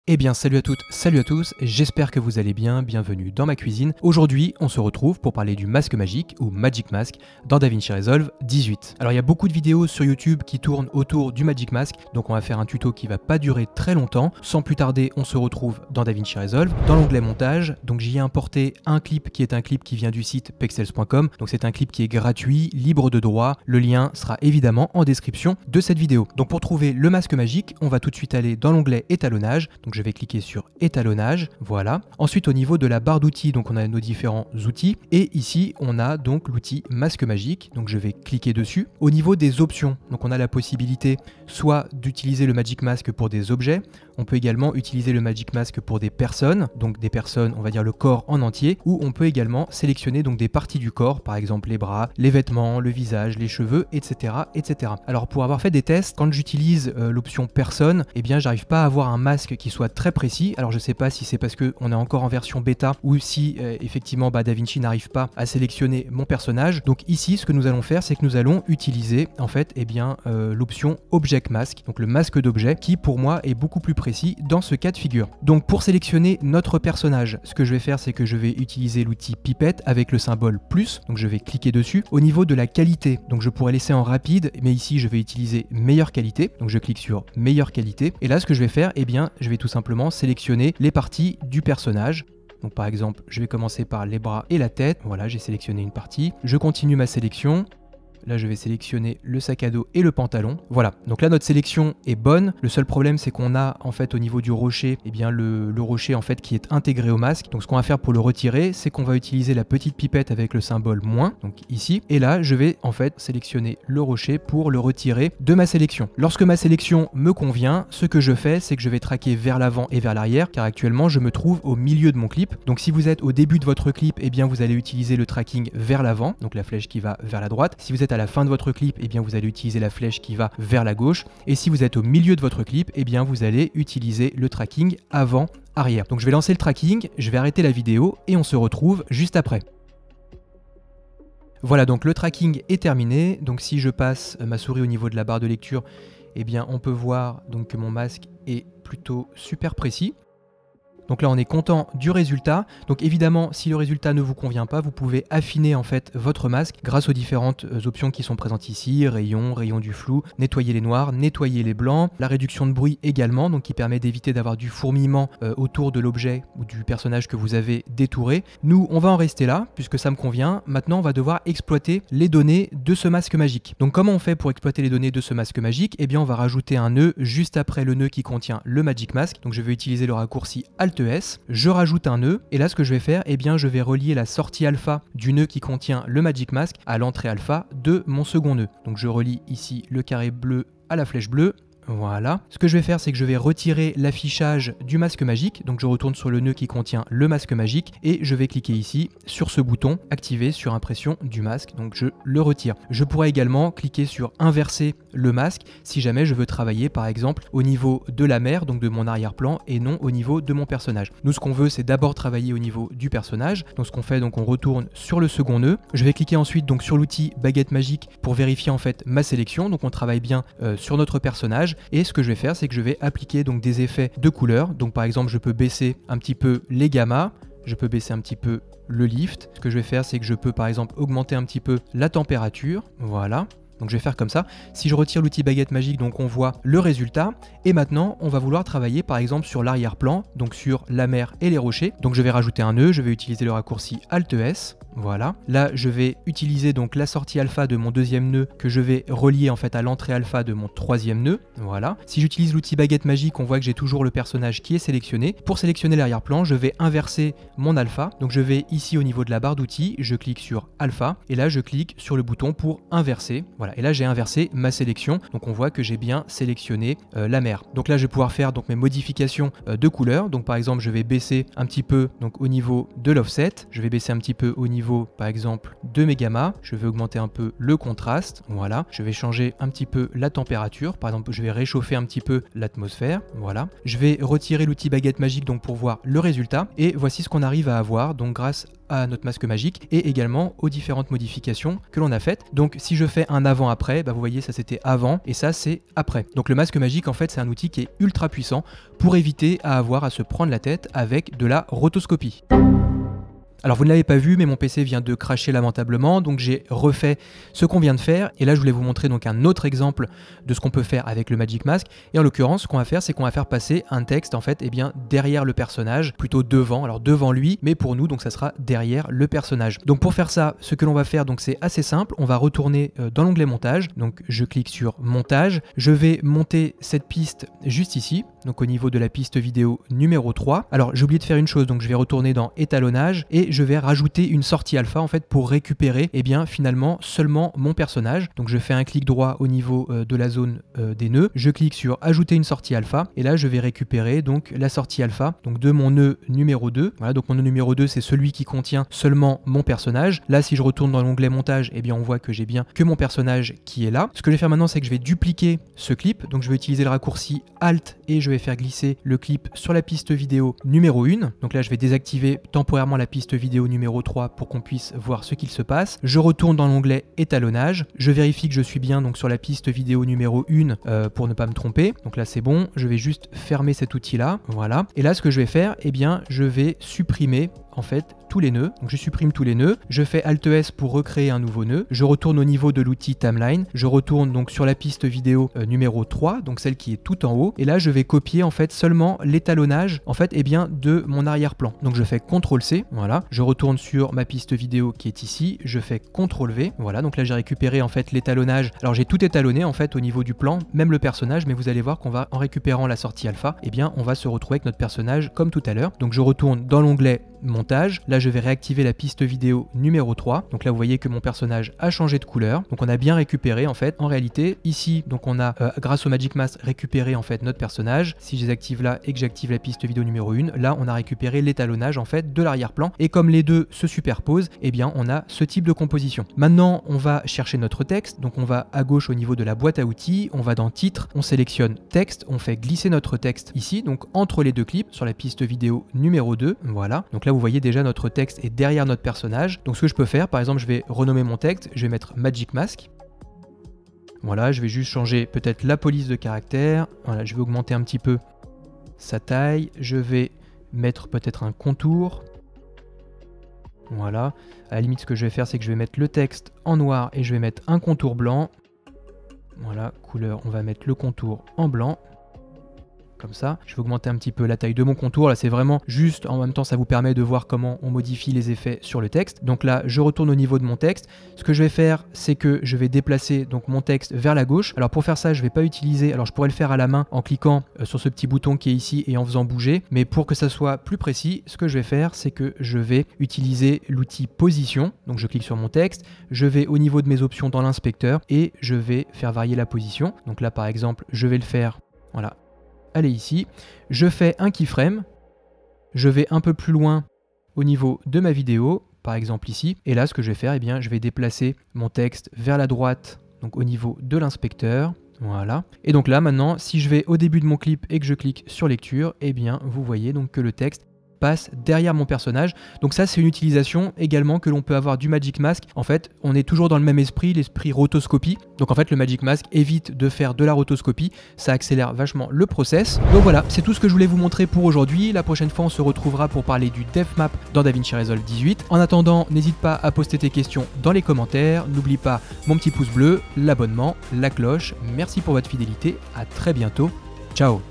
Eh bien salut à toutes, salut à tous, j'espère que vous allez bien, bienvenue dans ma cuisine. Aujourd'hui on se retrouve pour parler du masque magique ou Magic Mask dans DaVinci Resolve 18. Alors il y a beaucoup de vidéos sur YouTube qui tournent autour du Magic Mask, donc on va faire un tuto qui va pas durer très longtemps. Sans plus tarder on se retrouve dans DaVinci Resolve, dans l'onglet montage, donc j'y ai importé un clip qui est un clip qui vient du site pexels.com, donc c'est un clip qui est gratuit, libre de droit, le lien sera évidemment en description de cette vidéo. Donc pour trouver le masque magique, on va tout de suite aller dans l'onglet étalonnage, donc je vais cliquer sur étalonnage, voilà. Ensuite au niveau de la barre d'outils, donc on a nos différents outils et ici on a donc l'outil masque magique, donc je vais cliquer dessus. Au niveau des options, donc on a la possibilité soit d'utiliser le Magic Mask pour des objets, on peut également utiliser le Magic Mask pour des personnes, donc des personnes, on va dire le corps en entier, ou on peut également sélectionner donc des parties du corps, par exemple les bras, les vêtements, le visage, les cheveux, etc. etc. Alors pour avoir fait des tests, quand j'utilise l'option personne, eh bien j'arrive pas à avoir un masque qui soit très précis. Alors je sais pas si c'est parce qu'on est encore en version bêta ou si effectivement DaVinci n'arrive pas à sélectionner mon personnage. Donc ici ce que nous allons faire, c'est que nous allons utiliser en fait l'option Object Mask, donc le masque d'objet qui pour moi est beaucoup plus précis dans ce cas de figure. Donc pour sélectionner notre personnage, ce que je vais faire, c'est que je vais utiliser l'outil pipette avec le symbole plus, donc je vais cliquer dessus. Au niveau de la qualité, donc je pourrais laisser en rapide, mais ici je vais utiliser meilleure qualité, donc je clique sur meilleure qualité et là ce que je vais faire, je vais tout simplement sélectionner les parties du personnage. Donc par exemple, je vais commencer par les bras et la tête. Voilà, j'ai sélectionné une partie. Je continue ma sélection. Là, je vais sélectionner le sac à dos et le pantalon. Voilà, donc là, notre sélection est bonne. Le seul problème, c'est qu'on a en fait au niveau du rocher, le rocher en fait qui est intégré au masque. Donc ce qu'on va faire pour le retirer, c'est qu'on va utiliser la petite pipette avec le symbole moins, donc ici. Et là, je vais en fait sélectionner le rocher pour le retirer de ma sélection. Lorsque ma sélection me convient, ce que je fais, c'est que je vais traquer vers l'avant et vers l'arrière, car actuellement, je me trouve au milieu de mon clip. Donc si vous êtes au début de votre clip, vous allez utiliser le tracking vers l'avant, donc la flèche qui va vers la droite. Si vous êtes à la fin de votre clip, vous allez utiliser la flèche qui va vers la gauche. Et si vous êtes au milieu de votre clip, vous allez utiliser le tracking avant-arrière. Donc je vais lancer le tracking, je vais arrêter la vidéo et on se retrouve juste après. Voilà, donc le tracking est terminé. Donc si je passe ma souris au niveau de la barre de lecture, on peut voir donc que mon masque est plutôt super précis. Donc là on est content du résultat. Donc évidemment si le résultat ne vous convient pas, vous pouvez affiner en fait votre masque grâce aux différentes options qui sont présentes ici, rayon du flou, nettoyer les noirs, nettoyer les blancs, la réduction de bruit également, donc qui permet d'éviter d'avoir du fourmillement autour de l'objet ou du personnage que vous avez détouré. Nous on va en rester là puisque ça me convient. Maintenant on va devoir exploiter les données de ce masque magique. Donc comment on fait pour exploiter les données de ce masque magique? On va rajouter un nœud juste après le nœud qui contient le Magic Mask. Donc je vais utiliser le raccourci Alt S, je rajoute un nœud et là ce que je vais faire, je vais relier la sortie alpha du nœud qui contient le Magic Mask à l'entrée alpha de mon second nœud. Donc je relie ici le carré bleu à la flèche bleue. Voilà. Ce que je vais faire, c'est que je vais retirer l'affichage du masque magique. Donc je retourne sur le nœud qui contient le masque magique et je vais cliquer ici sur ce bouton activer sur impression du masque. Donc je le retire. Je pourrais également cliquer sur inverser le masque si jamais je veux travailler par exemple au niveau de la mer, donc de mon arrière-plan et non au niveau de mon personnage. Nous ce qu'on veut, c'est d'abord travailler au niveau du personnage. Donc ce qu'on fait, on retourne sur le second nœud. Je vais cliquer ensuite donc sur l'outil baguette magique pour vérifier en fait ma sélection. Donc on travaille bien sur notre personnage. Et ce que je vais faire, c'est que je vais appliquer donc des effets de couleur. Donc par exemple, je peux baisser un petit peu les gammas, je peux baisser un petit peu le lift. Ce que je vais faire, c'est que je peux par exemple augmenter un petit peu la température. Voilà. Donc je vais faire comme ça. Si je retire l'outil baguette magique, donc on voit le résultat. Et maintenant, on va vouloir travailler par exemple sur l'arrière-plan, donc sur la mer et les rochers. Donc je vais rajouter un nœud, je vais utiliser le raccourci Alt S. Voilà. Là, je vais utiliser donc la sortie alpha de mon deuxième nœud que je vais relier en fait à l'entrée alpha de mon troisième nœud. Voilà. Si j'utilise l'outil baguette magique, on voit que j'ai toujours le personnage qui est sélectionné. Pour sélectionner l'arrière-plan, je vais inverser mon alpha. Donc je vais ici au niveau de la barre d'outils, je clique sur alpha et là je clique sur le bouton pour inverser. Voilà. Et là j'ai inversé ma sélection. Donc on voit que j'ai bien sélectionné la mer. Donc là je vais pouvoir faire donc mes modifications de couleur. Donc par exemple, je vais baisser un petit peu donc au niveau de l'offset. Je vais baisser un petit peu au niveau par exemple de mes gammas, je vais augmenter un peu le contraste, voilà, je vais changer un petit peu la température, par exemple je vais réchauffer un petit peu l'atmosphère, voilà, je vais retirer l'outil baguette magique donc pour voir le résultat et voici ce qu'on arrive à avoir donc grâce à notre masque magique et également aux différentes modifications que l'on a faites. Donc si je fais un avant-après, vous voyez ça c'était avant et ça c'est après. Donc le masque magique en fait c'est un outil qui est ultra puissant pour éviter à avoir à se prendre la tête avec de la rotoscopie. Alors vous ne l'avez pas vu, mais mon PC vient de cracher lamentablement, donc j'ai refait ce qu'on vient de faire. Et là, je voulais vous montrer donc un autre exemple de ce qu'on peut faire avec le Magic Mask. Et en l'occurrence, ce qu'on va faire, c'est qu'on va faire passer un texte en fait, derrière le personnage, plutôt devant. Alors devant lui, mais pour nous, donc ça sera derrière le personnage. Donc pour faire ça, ce que l'on va faire, donc c'est assez simple. On va retourner dans l'onglet montage. Donc je clique sur montage. Je vais monter cette piste juste ici, donc au niveau de la piste vidéo numéro 3. Alors j'ai oublié de faire une chose, donc je vais retourner dans étalonnage et je vais rajouter une sortie alpha en fait pour récupérer finalement seulement mon personnage. Donc je fais un clic droit au niveau de la zone des nœuds, je clique sur ajouter une sortie alpha et là je vais récupérer donc la sortie alpha donc de mon nœud numéro 2. Voilà, donc mon nœud numéro 2 c'est celui qui contient seulement mon personnage. Là si je retourne dans l'onglet montage, on voit que j'ai bien que mon personnage qui est là. Ce que je vais faire maintenant c'est que je vais dupliquer ce clip. Donc je vais utiliser le raccourci Alt et je vais faire glisser le clip sur la piste vidéo numéro 1. Donc là je vais désactiver temporairement la piste vidéo numéro 3 pour qu'on puisse voir ce qu'il se passe. Je retourne dans l'onglet étalonnage, je vérifie que je suis bien donc sur la piste vidéo numéro 1 pour ne pas me tromper. Donc là c'est bon, je vais juste fermer cet outil là, voilà. Et là ce que je vais faire, je vais supprimer en fait tous les nœuds. Donc je supprime tous les nœuds, je fais Alt S pour recréer un nouveau nœud, je retourne au niveau de l'outil Timeline, je retourne donc sur la piste vidéo numéro 3, donc celle qui est tout en haut, et là je vais copier en fait seulement l'étalonnage en fait de mon arrière-plan. Donc je fais CTRL C, voilà, je retourne sur ma piste vidéo qui est ici, je fais CTRL V, voilà, donc là j'ai récupéré en fait l'étalonnage. Alors j'ai tout étalonné en fait au niveau du plan, même le personnage, mais vous allez voir qu'on va, en récupérant la sortie alpha, on va se retrouver avec notre personnage comme tout à l'heure. Donc je retourne dans l'onglet montage, là je vais réactiver la piste vidéo numéro 3, donc là vous voyez que mon personnage a changé de couleur, donc on a bien récupéré en fait, en réalité ici donc on a grâce au Magic Mask récupéré en fait notre personnage. Si je désactive là et que j'active la piste vidéo numéro 1, là on a récupéré l'étalonnage en fait de l'arrière-plan, et comme les deux se superposent, on a ce type de composition. Maintenant on va chercher notre texte, donc on va à gauche au niveau de la boîte à outils, on va dans titre, on sélectionne texte, on fait glisser notre texte ici, donc entre les deux clips sur la piste vidéo numéro 2, voilà. Donc là vous voyez déjà notre texte est derrière notre personnage. Donc ce que je peux faire, par exemple je vais renommer mon texte, je vais mettre Magic Mask. Voilà, je vais juste changer peut-être la police de caractère. Voilà, je vais augmenter un petit peu sa taille, je vais mettre peut-être un contour. Voilà, à la limite ce que je vais faire c'est que je vais mettre le texte en noir et je vais mettre un contour blanc. Voilà, couleur, on va mettre le contour en blanc. Comme ça, je vais augmenter un petit peu la taille de mon contour. Là c'est vraiment juste, en même temps ça vous permet de voir comment on modifie les effets sur le texte. Donc là je retourne au niveau de mon texte. Ce que je vais faire c'est que je vais déplacer donc mon texte vers la gauche. Alors pour faire ça je vais pas utiliser, alors je pourrais le faire à la main en cliquant sur ce petit bouton qui est ici et en faisant bouger, mais pour que ça soit plus précis, ce que je vais faire c'est que je vais utiliser l'outil position. Donc je clique sur mon texte, je vais au niveau de mes options dans l'inspecteur et je vais faire varier la position. Donc là par exemple je vais le faire, voilà, allez ici, je fais un keyframe, je vais un peu plus loin au niveau de ma vidéo, par exemple ici, et là ce que je vais faire, je vais déplacer mon texte vers la droite, donc au niveau de l'inspecteur, voilà. Et donc là maintenant, si je vais au début de mon clip et que je clique sur lecture, vous voyez donc que le texte passe derrière mon personnage. Donc ça c'est une utilisation également que l'on peut avoir du Magic Mask. En fait on est toujours dans le même esprit, l'esprit rotoscopie. Donc en fait le Magic Mask évite de faire de la rotoscopie, ça accélère vachement le process. Donc voilà, c'est tout ce que je voulais vous montrer pour aujourd'hui. La prochaine fois on se retrouvera pour parler du DevMap dans DaVinci Resolve 18. En attendant, n'hésite pas à poster tes questions dans les commentaires. N'oublie pas mon petit pouce bleu, l'abonnement, la cloche. Merci pour votre fidélité, à très bientôt. Ciao.